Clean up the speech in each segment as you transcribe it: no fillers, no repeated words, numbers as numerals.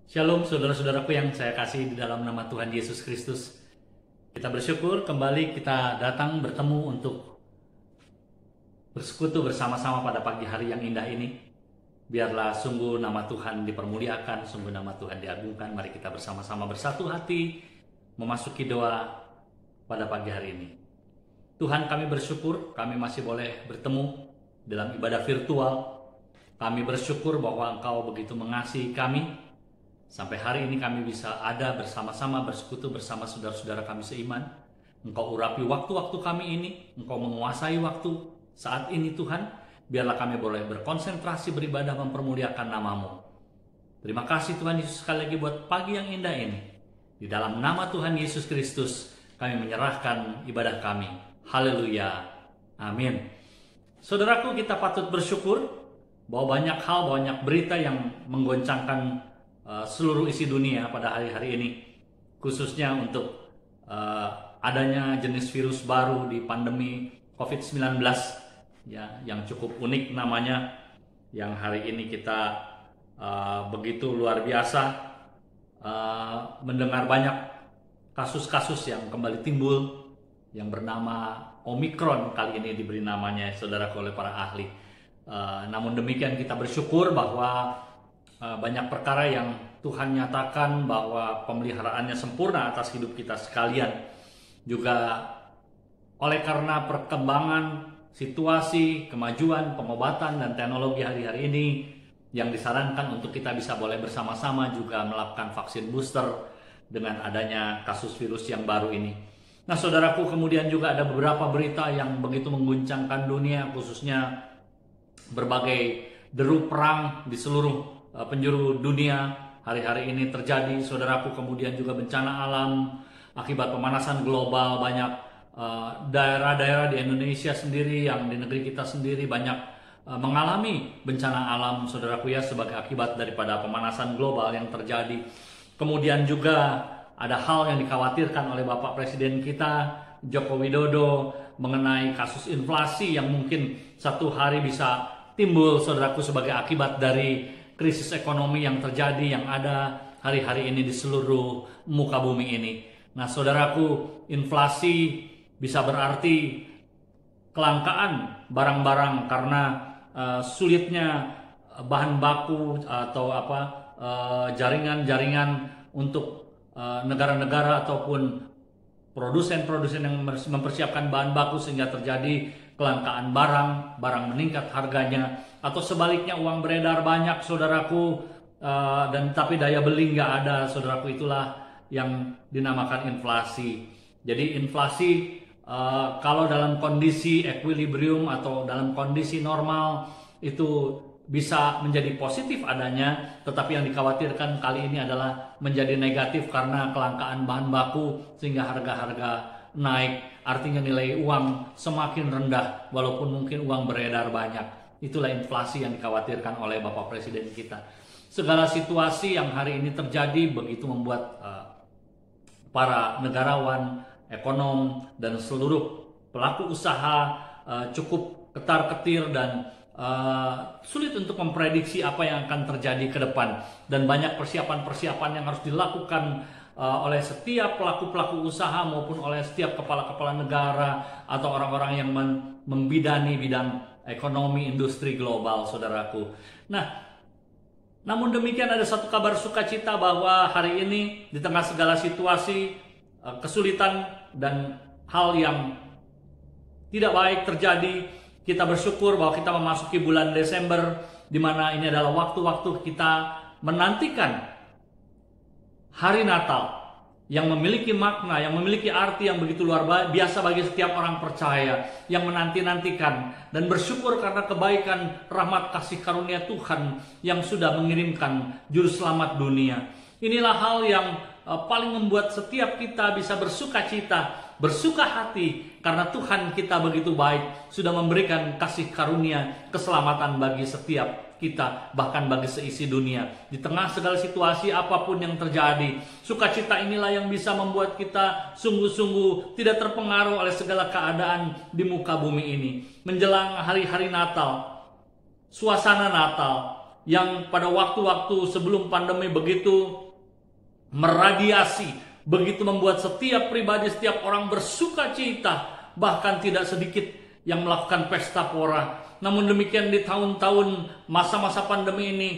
Shalom saudara-saudaraku yang saya kasih di dalam nama Tuhan Yesus Kristus. Kita bersyukur kembali kita datang bertemu untuk bersekutu bersama-sama pada pagi hari yang indah ini. Biarlah sungguh nama Tuhan dipermuliakan, sungguh nama Tuhan diagungkan. Mari kita bersama-sama bersatu hati memasuki doa pada pagi hari ini. Tuhan, kami bersyukur kami masih boleh bertemu dalam ibadah virtual. Kami bersyukur bahwa Engkau begitu mengasihi kami. Sampai hari ini kami bisa ada bersama-sama bersekutu bersama saudara-saudara kami seiman. Engkau urapi waktu-waktu kami ini, Engkau menguasai waktu saat ini Tuhan. Biarlah kami boleh berkonsentrasi beribadah mempermuliakan nama-Mu. Terima kasih Tuhan Yesus sekali lagi buat pagi yang indah ini. Di dalam nama Tuhan Yesus Kristus kami menyerahkan ibadah kami. Haleluya. Amin. Saudaraku, kita patut bersyukur bahwa banyak hal, banyak berita yang menggoncangkan seluruh isi dunia pada hari-hari ini, khususnya untuk adanya jenis virus baru di pandemi COVID-19 ya, yang cukup unik namanya, yang hari ini kita begitu luar biasa mendengar banyak kasus-kasus yang kembali timbul yang bernama Omikron. Kali ini diberi namanya saudaraku oleh para ahli. Namun demikian kita bersyukur bahwa banyak perkara yang Tuhan nyatakan bahwa pemeliharaannya sempurna atas hidup kita sekalian. Juga oleh karena perkembangan situasi, kemajuan, pengobatan, dan teknologi hari-hari ini, yang disarankan untuk kita bisa boleh bersama-sama juga melakukan vaksin booster dengan adanya kasus virus yang baru ini. Nah saudaraku, kemudian juga ada beberapa berita yang begitu mengguncangkan dunia, khususnya berbagai deru perang di seluruh penjuru dunia hari-hari ini terjadi, saudaraku. Kemudian juga bencana alam akibat pemanasan global. Banyak daerah-daerah di Indonesia sendiri, yang di negeri kita sendiri banyak mengalami bencana alam, saudaraku ya, sebagai akibat daripada pemanasan global yang terjadi. Kemudian juga ada hal yang dikhawatirkan oleh Bapak Presiden kita Joko Widodo mengenai kasus inflasi yang mungkin satu hari bisa timbul, saudaraku, sebagai akibat dari krisis ekonomi yang terjadi, yang ada hari-hari ini di seluruh muka bumi ini. Nah saudaraku, inflasi bisa berarti kelangkaan barang-barang karena sulitnya bahan baku atau jaringan-jaringan untuk negara-negara ataupun produsen-produsen yang mempersiapkan bahan baku, sehingga terjadi kelangkaan barang meningkat harganya, atau sebaliknya uang beredar banyak, saudaraku, dan tapi daya beli nggak ada, saudaraku. Itulah yang dinamakan inflasi. Jadi inflasi kalau dalam kondisi equilibrium atau dalam kondisi normal itu bisa menjadi positif adanya, tetapi yang dikhawatirkan kali ini adalah menjadi negatif karena kelangkaan bahan baku sehingga harga-harga naik, artinya nilai uang semakin rendah walaupun mungkin uang beredar banyak. Itulah inflasi yang dikhawatirkan oleh Bapak Presiden kita. Segala situasi yang hari ini terjadi begitu membuat para negarawan, ekonom, dan seluruh pelaku usaha cukup ketar-ketir dan sulit untuk memprediksi apa yang akan terjadi ke depan. Dan banyak persiapan-persiapan yang harus dilakukan oleh setiap pelaku-pelaku usaha maupun oleh setiap kepala-kepala negara atau orang-orang yang membidani bidang ekonomi industri global, saudaraku. Nah, namun demikian ada satu kabar sukacita bahwa hari ini di tengah segala situasi kesulitan dan hal yang tidak baik terjadi, kita bersyukur bahwa kita memasuki bulan Desember, di mana ini adalah waktu-waktu kita menantikan hari Natal yang memiliki makna, yang memiliki arti yang begitu luar biasa bagi setiap orang percaya yang menanti-nantikan dan bersyukur karena kebaikan, rahmat, kasih karunia Tuhan yang sudah mengirimkan juru selamat dunia. Inilah hal yang paling membuat setiap kita bisa bersuka cita, bersuka hati, karena Tuhan kita begitu baik, sudah memberikan kasih karunia, keselamatan bagi setiap kita, bahkan bagi seisi dunia. Di tengah segala situasi apapun yang terjadi, sukacita inilah yang bisa membuat kita sungguh-sungguh tidak terpengaruh oleh segala keadaan di muka bumi ini. Menjelang hari-hari Natal, suasana Natal, yang pada waktu-waktu sebelum pandemi begitu meradiasi, begitu membuat setiap pribadi, setiap orang bersuka cita, bahkan tidak sedikit yang melakukan pesta pora. Namun demikian di tahun-tahun masa-masa pandemi ini,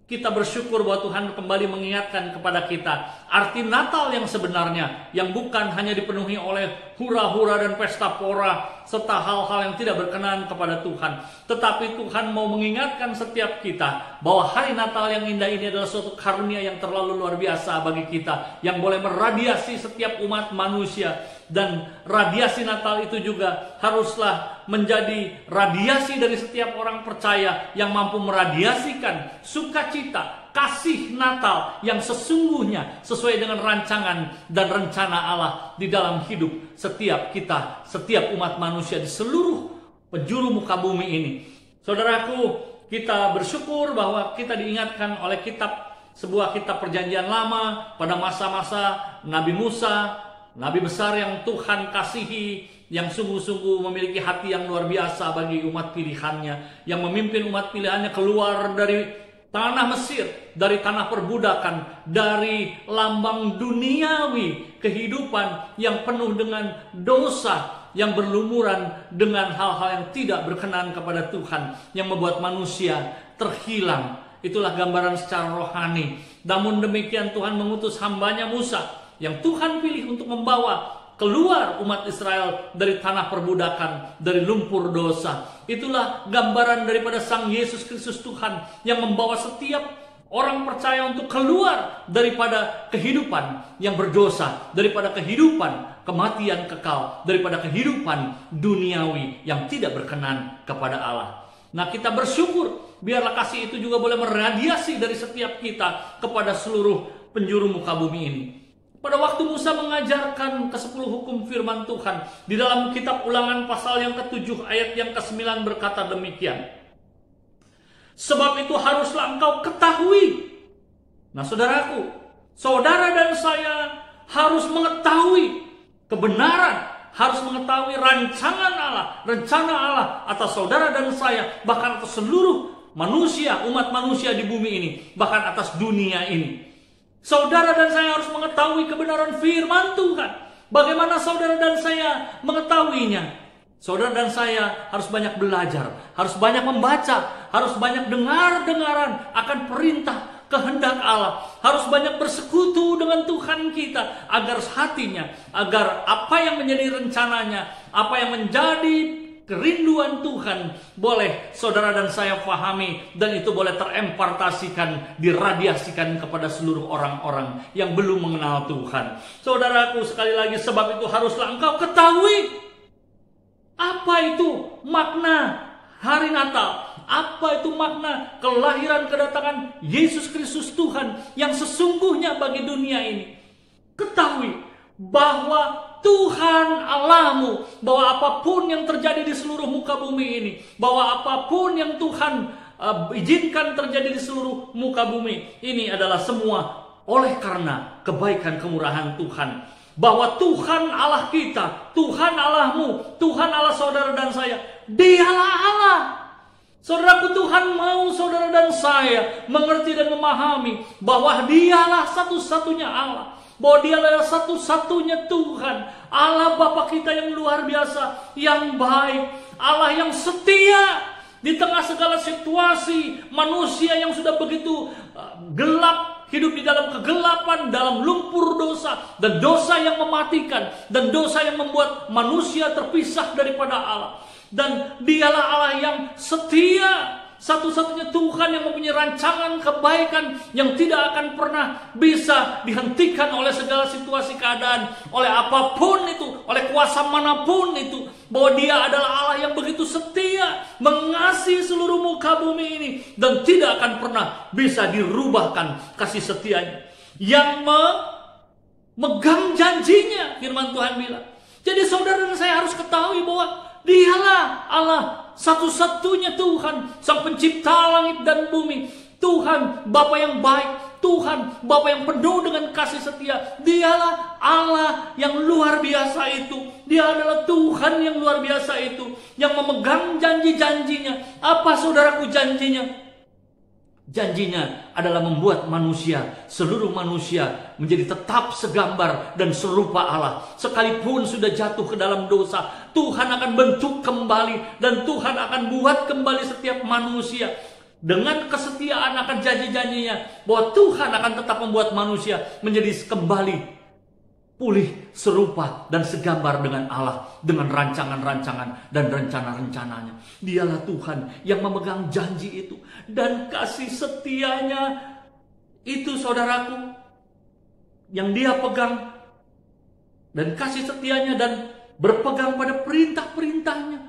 kita bersyukur bahwa Tuhan kembali mengingatkan kepada kita arti Natal yang sebenarnya, yang bukan hanya dipenuhi oleh hura-hura dan pesta pora serta hal-hal yang tidak berkenan kepada Tuhan. Tetapi Tuhan mau mengingatkan setiap kita bahwa hari Natal yang indah ini adalah suatu karunia yang terlalu luar biasa bagi kita, yang boleh meradiasi setiap umat manusia. Dan radiasi Natal itu juga haruslah menjadi radiasi dari setiap orang percaya yang mampu meradiasikan sukacita, kasih Natal yang sesungguhnya sesuai dengan rancangan dan rencana Allah di dalam hidup setiap kita, setiap umat manusia di seluruh penjuru muka bumi ini. Saudaraku, kita bersyukur bahwa kita diingatkan oleh sebuah kitab perjanjian lama pada masa-masa Nabi Musa, Nabi besar yang Tuhan kasihi, yang sungguh-sungguh memiliki hati yang luar biasa bagi umat pilihannya, yang memimpin umat pilihannya keluar dari tanah Mesir, dari tanah perbudakan, dari lambang duniawi kehidupan yang penuh dengan dosa, yang berlumuran dengan hal-hal yang tidak berkenan kepada Tuhan, yang membuat manusia terhilang. Itulah gambaran secara rohani. Namun demikian Tuhan mengutus hambanya Musa, yang Tuhan pilih untuk membawa keluar umat Israel dari tanah perbudakan, dari lumpur dosa. Itulah gambaran daripada Sang Yesus Kristus Tuhan, yang membawa setiap orang percaya untuk keluar daripada kehidupan yang berdosa, daripada kehidupan kematian kekal, daripada kehidupan duniawi yang tidak berkenan kepada Allah. Nah, kita bersyukur biarlah kasih itu juga boleh meradiasi dari setiap kita kepada seluruh penjuru muka bumi ini. Pada waktu Musa mengajarkan ke-10 hukum firman Tuhan, di dalam kitab Ulangan pasal yang ke-7 ayat yang ke-9 berkata demikian. Sebab itu haruslah engkau ketahui. Nah saudaraku, saudara dan saya harus mengetahui kebenaran, harus mengetahui rancangan Allah, rencana Allah atas saudara dan saya, bahkan atas seluruh manusia, umat manusia di bumi ini, bahkan atas dunia ini. Saudara dan saya harus mengetahui kebenaran firman Tuhan. Bagaimana saudara dan saya mengetahuinya? Saudara dan saya harus banyak belajar, harus banyak membaca, harus banyak dengar-dengaran akan perintah kehendak Allah, harus banyak bersekutu dengan Tuhan kita agar hatinya, agar apa yang menjadi rencananya, apa yang menjadi kerinduan Tuhan boleh saudara dan saya pahami, dan itu boleh terempartasikan, diradiasikan kepada seluruh orang-orang yang belum mengenal Tuhan. Saudaraku, sekali lagi, sebab itu haruslah engkau ketahui apa itu makna hari Natal, apa itu makna kelahiran kedatangan Yesus Kristus Tuhan yang sesungguhnya bagi dunia ini. Ketahui bahwa Tuhan Allahmu, bahwa apapun yang terjadi di seluruh muka bumi ini, bahwa apapun yang Tuhan izinkan terjadi di seluruh muka bumi ini adalah semua oleh karena kebaikan kemurahan Tuhan. Bahwa Tuhan Allah kita, Tuhan Allahmu, Tuhan Allah saudara dan saya, Dialah Allah. Saudaraku, Tuhan mau saudara dan saya mengerti dan memahami bahwa Dialah satu-satunya Allah, bahwa Dia adalah satu-satunya Tuhan, Allah Bapa kita yang luar biasa, yang baik, Allah yang setia di tengah segala situasi manusia yang sudah begitu gelap, hidup di dalam kegelapan, dalam lumpur dosa, dan dosa yang mematikan, dan dosa yang membuat manusia terpisah daripada Allah. Dan Dialah Allah yang setia, satu-satunya Tuhan yang mempunyai rancangan kebaikan yang tidak akan pernah bisa dihentikan oleh segala situasi keadaan, oleh apapun itu, oleh kuasa manapun itu. Bahwa Dia adalah Allah yang begitu setia, mengasihi seluruh muka bumi ini, dan tidak akan pernah bisa dirubahkan kasih setianya, yang memegang janjinya. Firman Tuhan bilang. Jadi saudara dan saya harus ketahui bahwa Dialah Allah satu-satunya Tuhan, Sang Pencipta langit dan bumi, Tuhan Bapa yang baik, Tuhan Bapa yang penuh dengan kasih setia. Dialah Allah yang luar biasa itu. Dia adalah Tuhan yang luar biasa itu, yang memegang janji-janjinya. Apa saudaraku janjinya? Janjinya adalah membuat manusia, seluruh manusia menjadi tetap segambar dan serupa Allah. Sekalipun sudah jatuh ke dalam dosa, Tuhan akan bentuk kembali dan Tuhan akan buat kembali setiap manusia dengan kesetiaan akan janji-janjinya bahwa Tuhan akan tetap membuat manusia menjadi kembali pulih, serupa dan segambar dengan Allah, dengan rancangan-rancangan dan rencana-rencananya. Dialah Tuhan yang memegang janji itu, dan kasih setianya itu, saudaraku, yang Dia pegang, dan kasih setianya dan berpegang pada perintah-perintahnya,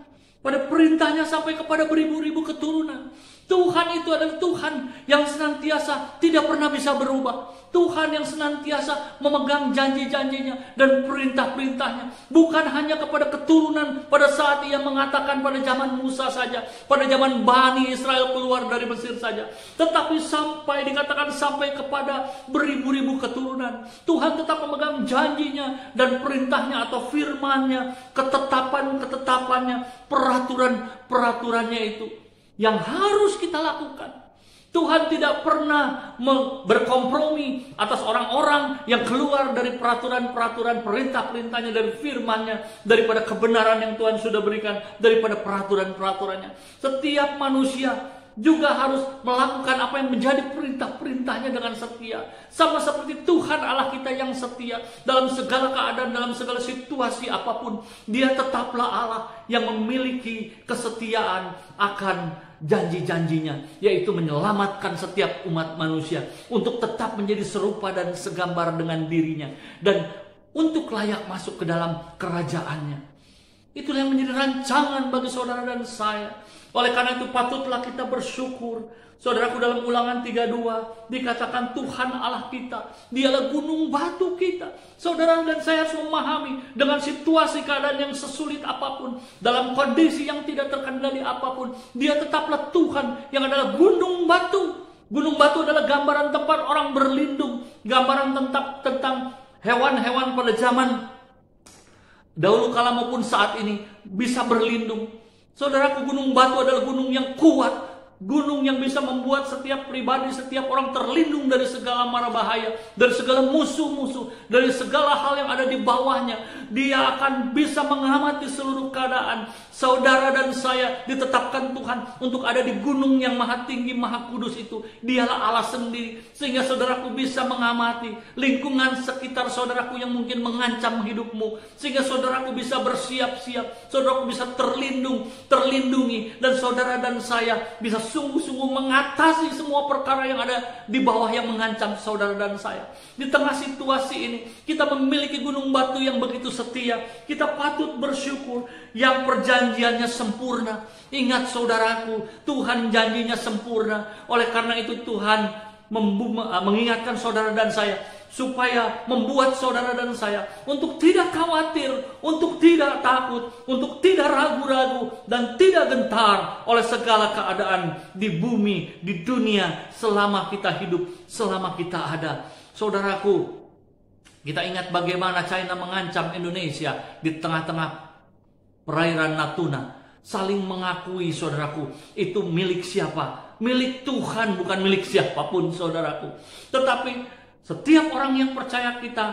pada perintahnya sampai kepada beribu-ribu keturunan. Tuhan itu adalah Tuhan yang senantiasa tidak pernah bisa berubah. Tuhan yang senantiasa memegang janji-janjinya dan perintah-perintahnya. Bukan hanya kepada keturunan pada saat Ia mengatakan pada zaman Musa saja, pada zaman Bani Israel keluar dari Mesir saja, tetapi sampai dikatakan sampai kepada beribu-ribu keturunan. Tuhan tetap memegang janjinya dan perintahnya atau firman-Nya, ketetapan-ketetapannya, peraturan-peraturannya itu yang harus kita lakukan. Tuhan tidak pernah berkompromi atas orang-orang yang keluar dari peraturan-peraturan, perintah-perintahnya, dari firman-Nya, daripada kebenaran yang Tuhan sudah berikan, daripada peraturan-peraturannya. Setiap manusia juga harus melakukan apa yang menjadi perintah-perintahnya dengan setia. Sama seperti Tuhan Allah kita yang setia dalam segala keadaan, dalam segala situasi apapun. Dia tetaplah Allah yang memiliki kesetiaan akan janji-janjinya, yaitu menyelamatkan setiap umat manusia untuk tetap menjadi serupa dan segambar dengan dirinya, dan untuk layak masuk ke dalam kerajaannya. Itulah yang menjadi rancangan bagi saudara dan saya. Oleh karena itu patutlah kita bersyukur. Saudaraku, dalam Ulangan 32 dikatakan Tuhan Allah kita, Dialah gunung batu kita. Saudara dan saya harus memahami, dengan situasi keadaan yang sesulit apapun, dalam kondisi yang tidak terkendali apapun, Dia tetaplah Tuhan yang adalah gunung batu. Gunung batu adalah gambaran tempat orang berlindung, gambaran tentang hewan-hewan pada zaman dahulu kala maupun saat ini bisa berlindung. Saudaraku, gunung batu adalah gunung yang kuat, gunung yang bisa membuat setiap pribadi, setiap orang terlindung dari segala mara bahaya, dari segala musuh-musuh, dari segala hal yang ada di bawahnya. Dia akan bisa mengamati seluruh keadaan. Saudara dan saya ditetapkan Tuhan untuk ada di gunung yang maha tinggi, maha kudus itu. Dialah Allah sendiri, sehingga saudaraku bisa mengamati lingkungan sekitar saudaraku yang mungkin mengancam hidupmu, sehingga saudaraku bisa bersiap-siap, saudaraku bisa terlindungi, dan saudara dan saya bisa sungguh-sungguh mengatasi semua perkara yang ada di bawah yang mengancam saudara dan saya. Di tengah situasi ini, kita memiliki gunung batu yang begitu setia. Kita patut bersyukur yang perjanjiannya sempurna. Ingat saudaraku, Tuhan janjinya sempurna. Oleh karena itu Tuhan mengingatkan saudara dan saya supaya membuat saudara dan saya untuk tidak khawatir, untuk tidak takut, untuk tidak ragu-ragu, dan tidak gentar oleh segala keadaan di bumi, di dunia, selama kita hidup, selama kita ada. Saudaraku, kita ingat bagaimana China mengancam Indonesia di tengah-tengah perairan Natuna. Saling mengakui, saudaraku, itu milik siapa? Milik Tuhan, bukan milik siapapun, saudaraku. Tetapi setiap orang yang percaya, kita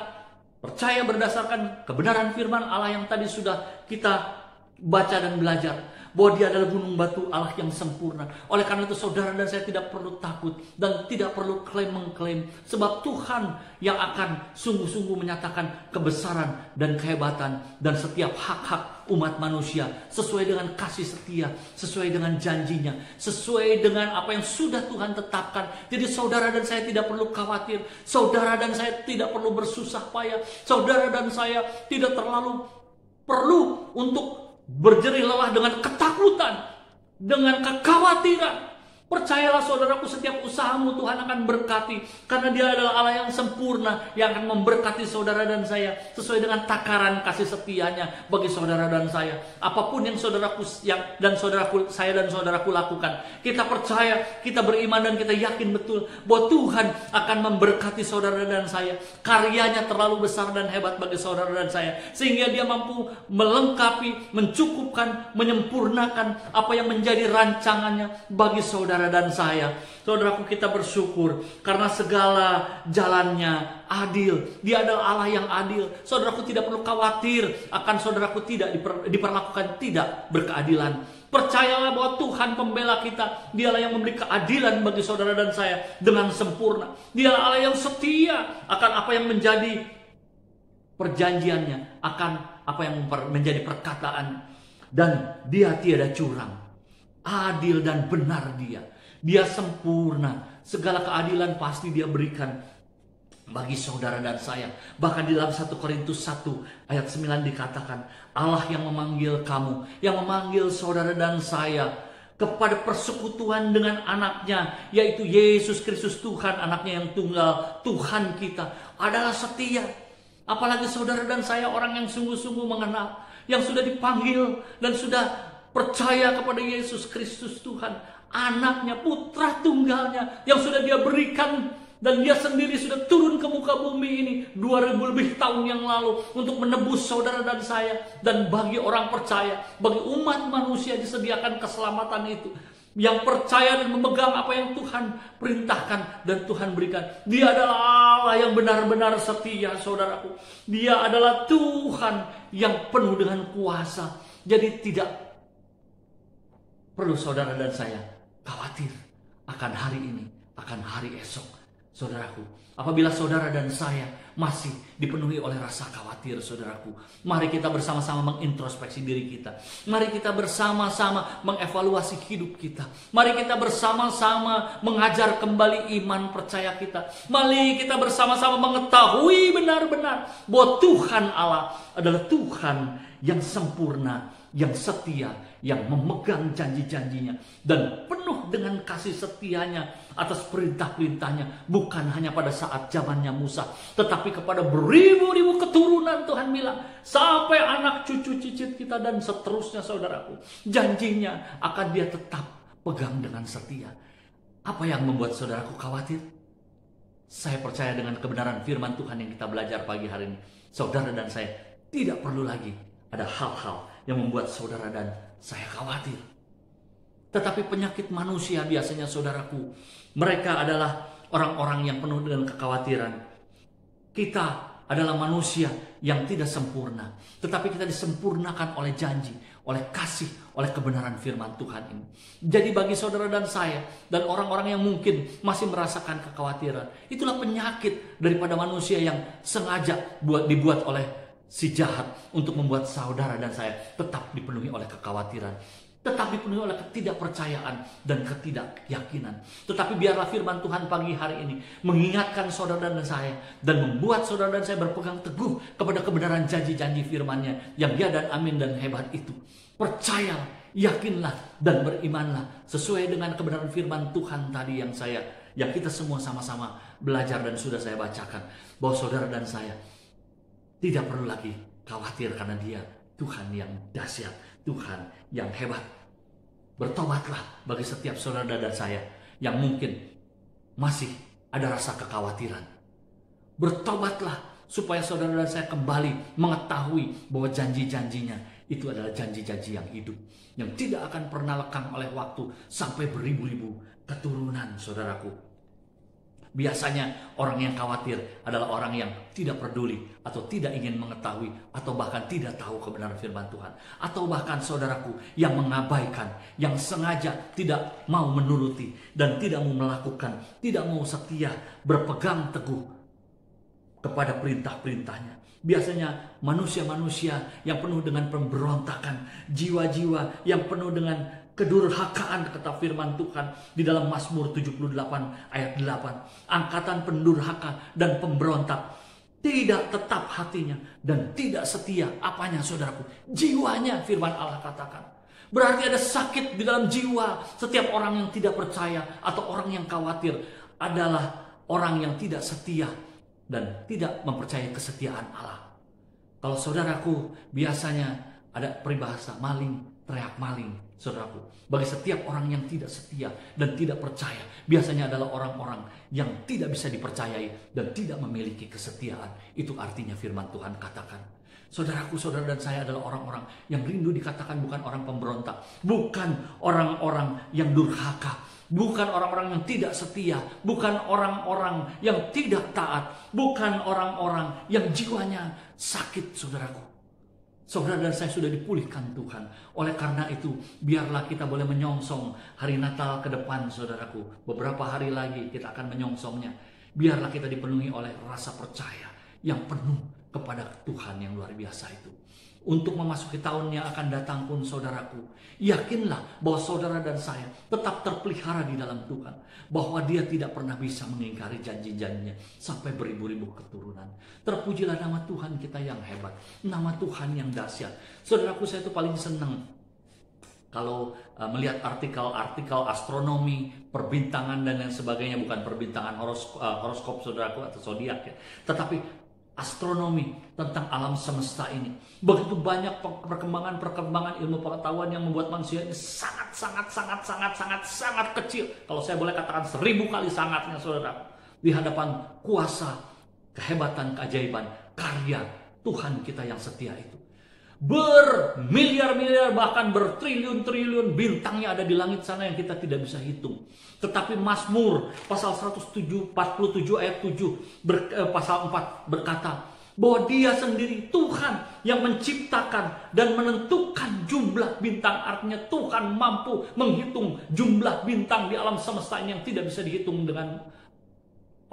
percaya berdasarkan kebenaran firman Allah yang tadi sudah kita baca dan belajar, bahwa Dia adalah gunung batu Allah yang sempurna. Oleh karena itu saudara dan saya tidak perlu takut dan tidak perlu klaim-mengklaim, sebab Tuhan yang akan sungguh-sungguh menyatakan kebesaran dan kehebatan dan setiap hak-hak umat manusia sesuai dengan kasih setia, sesuai dengan janjinya, sesuai dengan apa yang sudah Tuhan tetapkan. Jadi saudara dan saya tidak perlu khawatir, saudara dan saya tidak perlu bersusah payah, saudara dan saya tidak terlalu perlu untuk berjerih lelah dengan ketakutan, dengan kekhawatiran. Percayalah saudaraku, setiap usahamu Tuhan akan berkati, karena Dia adalah Allah yang sempurna, yang akan memberkati saudara dan saya sesuai dengan takaran kasih setianya bagi saudara dan saya. Apapun yang saudaraku saya dan saudaraku lakukan, kita percaya, kita beriman, dan kita yakin betul bahwa Tuhan akan memberkati saudara dan saya. Karyanya terlalu besar dan hebat bagi saudara dan saya, sehingga Dia mampu melengkapi, mencukupkan, menyempurnakan apa yang menjadi rancangannya bagi saudara saudara dan saya. Saudaraku, kita bersyukur karena segala jalannya adil. Dia adalah Allah yang adil. Saudaraku tidak perlu khawatir akan saudaraku tidak diperlakukan tidak berkeadilan. Percayalah bahwa Tuhan pembela kita. Dialah yang memberi keadilan bagi saudara dan saya dengan sempurna. Dialah Allah yang setia akan apa yang menjadi perjanjiannya, akan apa yang menjadi perkataan. Dan dia tiada curang. Adil dan benar dia. Dia sempurna. Segala keadilan pasti dia berikan bagi saudara dan saya. Bahkan di dalam 1 Korintus 1 ayat 9 dikatakan, Allah yang memanggil kamu, yang memanggil saudara dan saya kepada persekutuan dengan anaknya, yaitu Yesus Kristus Tuhan, anaknya yang tunggal, Tuhan kita, adalah setia. Apalagi saudara dan saya orang yang sungguh-sungguh mengenal, yang sudah dipanggil dan sudah percaya kepada Yesus Kristus Tuhan, anaknya, putra tunggalnya yang sudah dia berikan. Dan dia sendiri sudah turun ke muka bumi ini 2000 lebih tahun yang lalu untuk menebus saudara dan saya. Dan bagi orang percaya, bagi umat manusia disediakan keselamatan itu. Yang percaya dan memegang apa yang Tuhan perintahkan dan Tuhan berikan. Dia adalah Allah yang benar-benar setia, saudaraku. Dia adalah Tuhan yang penuh dengan kuasa. Jadi tidak perlu saudara dan saya khawatir akan hari ini, akan hari esok. Saudaraku, apabila saudara dan saya masih dipenuhi oleh rasa khawatir, saudaraku, mari kita bersama-sama mengintrospeksi diri kita. Mari kita bersama-sama mengevaluasi hidup kita. Mari kita bersama-sama mengajar kembali iman percaya kita. Mari kita bersama-sama mengetahui benar-benar bahwa Tuhan Allah adalah Tuhan yang sempurna, yang setia, yang memegang janji-janjinya dan penuh dengan kasih setianya atas perintah-perintahnya, bukan hanya pada saat zamannya Musa, tetapi kepada beribu-ribu keturunan. Tuhan bilang sampai anak cucu cicit kita dan seterusnya, saudaraku. Janjinya akan dia tetap pegang dengan setia. Apa yang membuat saudaraku khawatir? Saya percaya dengan kebenaran firman Tuhan yang kita belajar pagi hari ini, saudara dan saya tidak perlu lagi ada hal-hal yang membuat saudara dan saya khawatir. Tetapi penyakit manusia biasanya, saudaraku, mereka adalah orang-orang yang penuh dengan kekhawatiran. Kita adalah manusia yang tidak sempurna, tetapi kita disempurnakan oleh janji, oleh kasih, oleh kebenaran firman Tuhan ini. Jadi bagi saudara dan saya dan orang-orang yang mungkin masih merasakan kekhawatiran, itulah penyakit daripada manusia yang sengaja dibuat oleh si jahat untuk membuat saudara dan saya tetap dipenuhi oleh kekhawatiran, tetap dipenuhi oleh ketidakpercayaan dan ketidakyakinan. Tetapi biarlah firman Tuhan pagi hari ini mengingatkan saudara dan saya dan membuat saudara dan saya berpegang teguh kepada kebenaran janji-janji firman-Nya yang ya dan amin dan hebat itu. Percayalah, yakinlah dan berimanlah sesuai dengan kebenaran firman Tuhan tadi yang kita semua sama-sama belajar dan sudah saya bacakan, bahwa saudara dan saya tidak perlu lagi khawatir karena Dia Tuhan yang dahsyat, Tuhan yang hebat. Bertobatlah bagi setiap saudara dan saya yang mungkin masih ada rasa kekhawatiran. Bertobatlah supaya saudara dan saya kembali mengetahui bahwa janji-janjinya itu adalah janji-janji yang hidup, yang tidak akan pernah lekang oleh waktu sampai beribu-ribu keturunan, saudaraku. Biasanya orang yang khawatir adalah orang yang tidak peduli atau tidak ingin mengetahui atau bahkan tidak tahu kebenaran firman Tuhan. Atau bahkan saudaraku yang mengabaikan, yang sengaja tidak mau menuruti dan tidak mau melakukan, tidak mau setia berpegang teguh kepada perintah-perintahnya. Biasanya manusia-manusia yang penuh dengan pemberontakan, jiwa-jiwa yang penuh dengan kedurhakaan, kata firman Tuhan di dalam Mazmur 78 ayat 8. Angkatan pendurhaka dan pemberontak, tidak tetap hatinya dan tidak setia apanya, saudaraku? Jiwanya, firman Allah katakan. Berarti ada sakit di dalam jiwa setiap orang yang tidak percaya atau orang yang khawatir adalah orang yang tidak setia dan tidak mempercayai kesetiaan Allah. Kalau saudaraku, biasanya ada peribahasa maling teriak maling, saudaraku. Bagi setiap orang yang tidak setia dan tidak percaya, biasanya adalah orang-orang yang tidak bisa dipercayai dan tidak memiliki kesetiaan. Itu artinya firman Tuhan katakan. Saudaraku, saudara dan saya adalah orang-orang yang rindu dikatakan bukan orang pemberontak, bukan orang-orang yang durhaka, bukan orang-orang yang tidak setia, bukan orang-orang yang tidak taat, bukan orang-orang yang jiwanya sakit, saudaraku. Saudara dan saya sudah dipulihkan Tuhan. Oleh karena itu, biarlah kita boleh menyongsong hari Natal ke depan, saudaraku. Beberapa hari lagi kita akan menyongsongnya. Biarlah kita dipenuhi oleh rasa percaya yang penuh kepada Tuhan yang luar biasa itu. Untuk memasuki tahun yang akan datang pun, saudaraku, yakinlah bahwa saudara dan saya tetap terpelihara di dalam Tuhan. Bahwa Dia tidak pernah bisa mengingkari janji-janjinya sampai beribu-ribu keturunan. Terpujilah nama Tuhan kita yang hebat, nama Tuhan yang dahsyat. Saudaraku, saya itu paling senang kalau melihat artikel-artikel astronomi, perbintangan dan lain sebagainya. Bukan perbintangan horoskop saudaraku atau zodiak ya, tetapi astronomi tentang alam semesta ini. Begitu banyak perkembangan ilmu pengetahuan yang membuat manusia ini sangat kecil. Kalau saya boleh katakan 1000 kali sangatnya, saudara, di hadapan kuasa, kehebatan, keajaiban, karya Tuhan kita yang setia itu. Bermiliar-miliar, bahkan bertriliun-triliun bintangnya ada di langit sana yang kita tidak bisa hitung. Tetapi Mazmur pasal 147 ayat 7 pasal 4 berkata bahwa Dia sendiri Tuhan yang menciptakan dan menentukan jumlah bintang. Artinya Tuhan mampu menghitung jumlah bintang di alam semesta ini yang tidak bisa dihitung dengan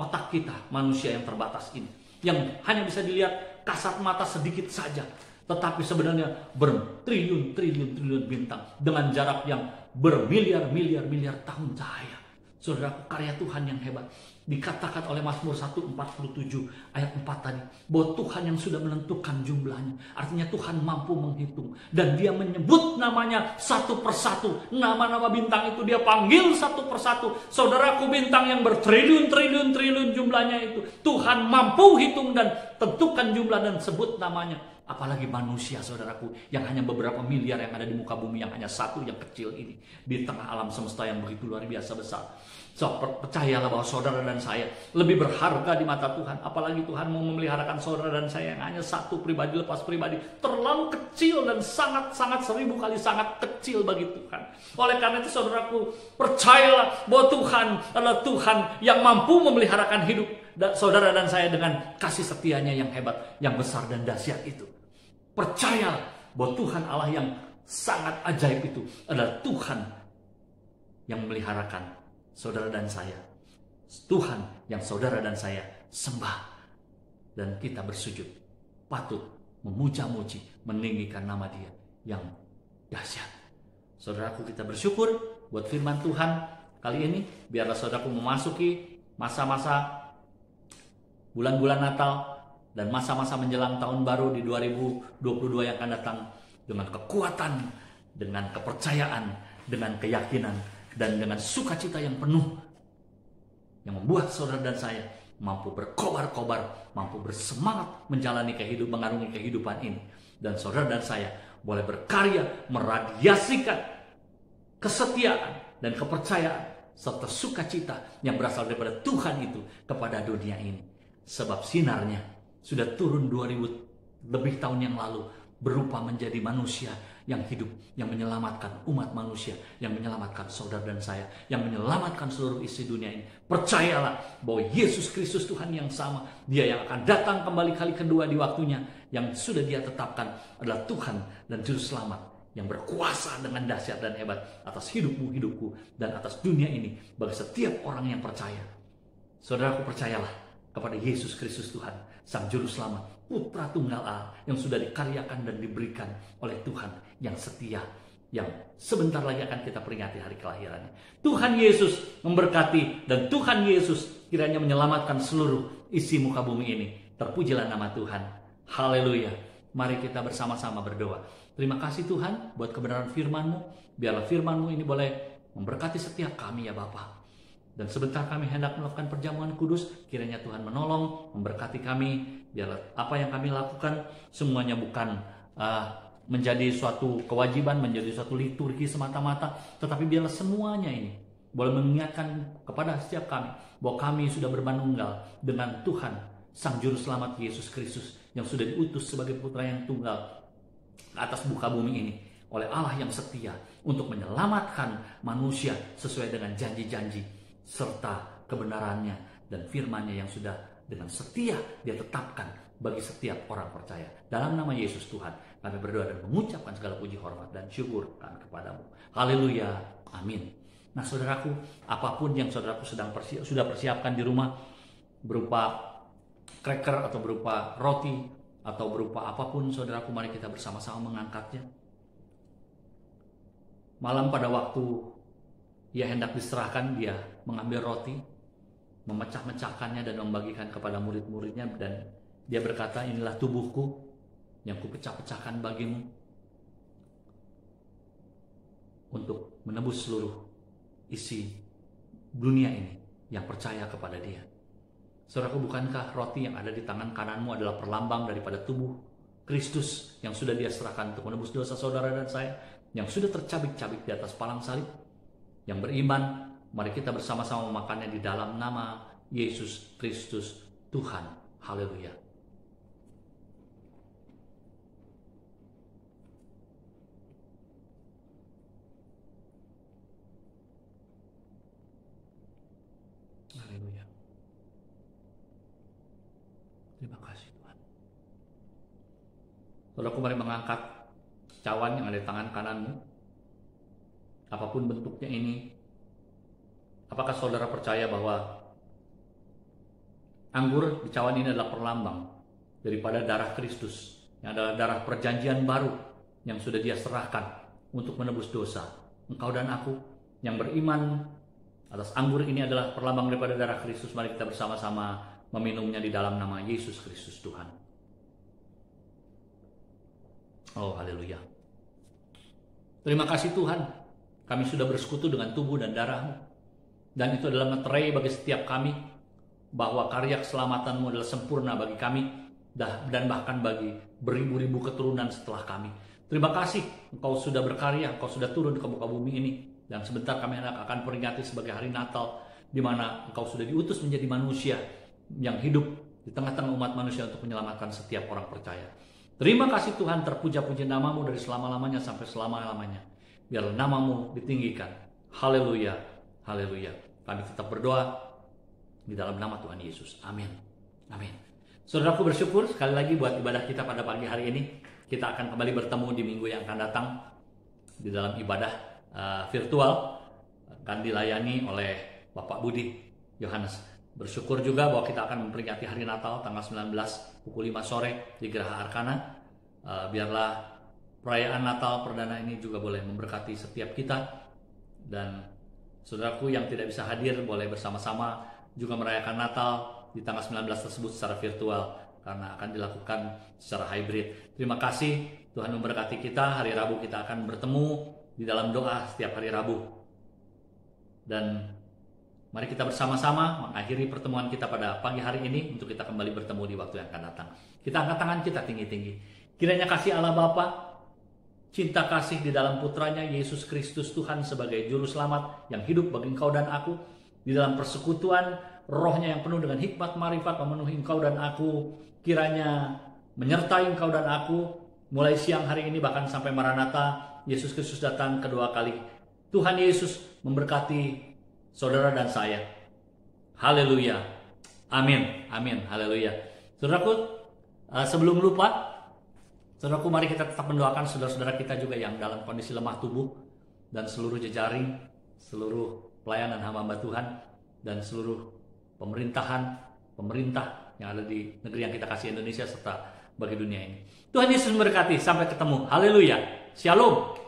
otak kita, manusia yang terbatas ini, yang hanya bisa dilihat kasat mata sedikit saja. Tetapi sebenarnya bertriliun-triliun bintang dengan jarak yang bermiliar-miliar tahun cahaya. Saudaraku, karya Tuhan yang hebat. Dikatakan oleh Mazmur 147 ayat 4 tadi, bahwa Tuhan yang sudah menentukan jumlahnya. Artinya Tuhan mampu menghitung. Dan Dia menyebut namanya satu persatu. Nama-nama bintang itu Dia panggil satu persatu. Saudaraku, bintang yang bertriliun-triliun jumlahnya itu Tuhan mampu hitung dan tentukan jumlah dan sebut namanya. Apalagi manusia, saudaraku, yang hanya beberapa miliar yang ada di muka bumi, yang hanya satu yang kecil ini di tengah alam semesta yang begitu luar biasa besar. So, percayalah bahwa saudara dan saya lebih berharga di mata Tuhan. Apalagi Tuhan mau memeliharakan saudara dan saya yang hanya satu pribadi lepas pribadi, terlalu kecil dan sangat 1000 kali sangat kecil bagi Tuhan. Oleh karena itu, saudaraku, percayalah bahwa Tuhan adalah Tuhan yang mampu memeliharakan hidup saudara dan saya dengan kasih setianya yang hebat, yang besar dan dahsyat itu. Percayalah bahwa Tuhan Allah yang sangat ajaib itu adalah Tuhan yang memeliharakan saudara dan saya. Tuhan yang saudara dan saya sembah. Dan kita bersujud, patut memuja-muji, meninggikan nama Dia yang dahsyat. Saudaraku, kita bersyukur buat firman Tuhan kali ini. Biarlah saudaraku memasuki masa-masa bulan-bulan Natal dan masa-masa menjelang tahun baru di 2022 yang akan datang dengan kekuatan, dengan kepercayaan, dengan keyakinan, dan dengan sukacita yang penuh yang membuat saudara dan saya mampu berkobar-kobar, mampu bersemangat menjalani mengarungi kehidupan ini. Dan saudara dan saya boleh berkarya meradiasikan kesetiaan dan kepercayaan serta sukacita yang berasal daripada Tuhan itu kepada dunia ini. Sebab sinarnya sudah turun 2000 lebih tahun yang lalu, berupa menjadi manusia yang hidup, yang menyelamatkan umat manusia, yang menyelamatkan saudara dan saya, yang menyelamatkan seluruh isi dunia ini. Percayalah bahwa Yesus Kristus Tuhan yang sama, Dia yang akan datang kembali kali kedua di waktunya, yang sudah Dia tetapkan adalah Tuhan dan Juru Selamat yang berkuasa dengan dahsyat dan hebat atas hidupku, dan atas dunia ini bagi setiap orang yang percaya. Saudaraku, percayalah kepada Yesus Kristus Tuhan, Sang Juru Selamat, Putra Tunggal Allah yang sudah dikaryakan dan diberikan oleh Tuhan yang setia, yang sebentar lagi akan kita peringati hari kelahirannya. Tuhan Yesus memberkati, dan Tuhan Yesus kiranya menyelamatkan seluruh isi muka bumi ini. Terpujilah nama Tuhan. Haleluya. Mari kita bersama-sama berdoa. Terima kasih Tuhan buat kebenaran firman-Mu. Biarlah firman-Mu ini boleh memberkati setiap kami ya Bapa. Dan sebentar kami hendak melakukan perjamuan kudus, kiranya Tuhan menolong, memberkati kami. Biarlah apa yang kami lakukan semuanya bukan menjadi suatu kewajiban, menjadi suatu liturgi semata-mata, tetapi biarlah semuanya ini boleh mengingatkan kepada setiap kami bahwa kami sudah bermanunggal dengan Tuhan, Sang Juru Selamat Yesus Kristus, yang sudah diutus sebagai Putra yang tunggal atas muka bumi ini oleh Allah yang setia untuk menyelamatkan manusia sesuai dengan janji-janji serta kebenarannya dan firman-Nya yang sudah dengan setia Dia tetapkan bagi setiap orang percaya. Dalam nama Yesus Tuhan, kami berdoa dan mengucapkan segala puji, hormat, dan syukur kepadamu. Haleluya. Amin. Nah, saudaraku, apapun yang saudaraku sudah persiapkan di rumah, berupa cracker atau berupa roti atau berupa apapun, saudaraku, mari kita bersama-sama mengangkatnya. Malam pada waktu Ia hendak diserahkan, Dia mengambil roti, memecah-mecahkannya dan membagikan kepada murid-muridnya, dan Dia berkata, inilah tubuhku yang kupecah-pecahkan bagimu untuk menebus seluruh isi dunia ini yang percaya kepada Dia. Saudaraku, bukankah roti yang ada di tangan kananmu adalah perlambang daripada tubuh Kristus yang sudah Dia serahkan untuk menebus dosa saudara dan saya, yang sudah tercabik-cabik di atas palang salib? Yang beriman, mari kita bersama-sama memakannya di dalam nama Yesus Kristus Tuhan. Haleluya. Haleluya. Terima kasih Tuhan. Saudaraku, mari mengangkat cawan yang ada di tangan kananmu. Apapun bentuknya ini, apakah saudara percaya bahwa anggur di cawan ini adalah perlambang daripada darah Kristus, yang adalah darah perjanjian baru yang sudah Dia serahkan untuk menebus dosa engkau dan aku yang beriman atas anggur ini adalah perlambang daripada darah Kristus? Mari kita bersama-sama meminumnya di dalam nama Yesus Kristus Tuhan. Oh, haleluya. Terima kasih Tuhan, kami sudah bersekutu dengan tubuh dan darah-Mu, dan itu adalah meterai bagi setiap kami bahwa karya keselamatan-Mu adalah sempurna bagi kami dan bahkan bagi beribu-ribu keturunan setelah kami. Terima kasih Engkau sudah berkarya, Engkau sudah turun ke muka bumi ini, dan sebentar kami akan peringati sebagai hari Natal, di mana Engkau sudah diutus menjadi manusia yang hidup di tengah-tengah umat manusia untuk menyelamatkan setiap orang percaya. Terima kasih Tuhan, terpuja-puji nama-Mu dari selama-lamanya sampai selama-lamanya. Biarlah nama-Mu ditinggikan. Haleluya, haleluya. Kami tetap berdoa di dalam nama Tuhan Yesus. Amin, amin. Saudaraku, bersyukur sekali lagi buat ibadah kita pada pagi hari ini. Kita akan kembali bertemu di minggu yang akan datang di dalam ibadah virtual, akan dilayani oleh Bapak Budi Yohanes. Bersyukur juga bahwa kita akan memperingati hari Natal tanggal 19 pukul 5 sore di Geraha Arkana. Biarlah perayaan Natal perdana ini juga boleh memberkati setiap kita, dan saudaraku yang tidak bisa hadir boleh bersama-sama juga merayakan Natal di tanggal 19 tersebut secara virtual, karena akan dilakukan secara hybrid. Terima kasih, Tuhan memberkati kita. Hari Rabu kita akan bertemu di dalam doa setiap hari Rabu, dan mari kita bersama-sama mengakhiri pertemuan kita pada pagi hari ini untuk kita kembali bertemu di waktu yang akan datang. Kita angkat tangan kita tinggi-tinggi. Kiranya kasih Allah Bapa, cinta kasih di dalam putranya Yesus Kristus Tuhan sebagai juru selamat yang hidup bagi engkau dan aku, di dalam persekutuan Roh-Nya yang penuh dengan hikmat marifat memenuhi engkau dan aku, kiranya menyertai engkau dan aku mulai siang hari ini bahkan sampai Maranatha Yesus Kristus datang kedua kali. Tuhan Yesus memberkati saudara dan saya. Haleluya. Amin. Amin. Haleluya. Saudaraku, sebelum lupa, saudaraku, mari kita tetap mendoakan saudara-saudara kita juga yang dalam kondisi lemah tubuh, dan seluruh jejaring, seluruh pelayanan hamba Tuhan, dan seluruh pemerintah yang ada di negeri yang kita kasih Indonesia serta bagi dunia ini. Tuhan Yesus memberkati. Sampai ketemu. Haleluya. Shalom.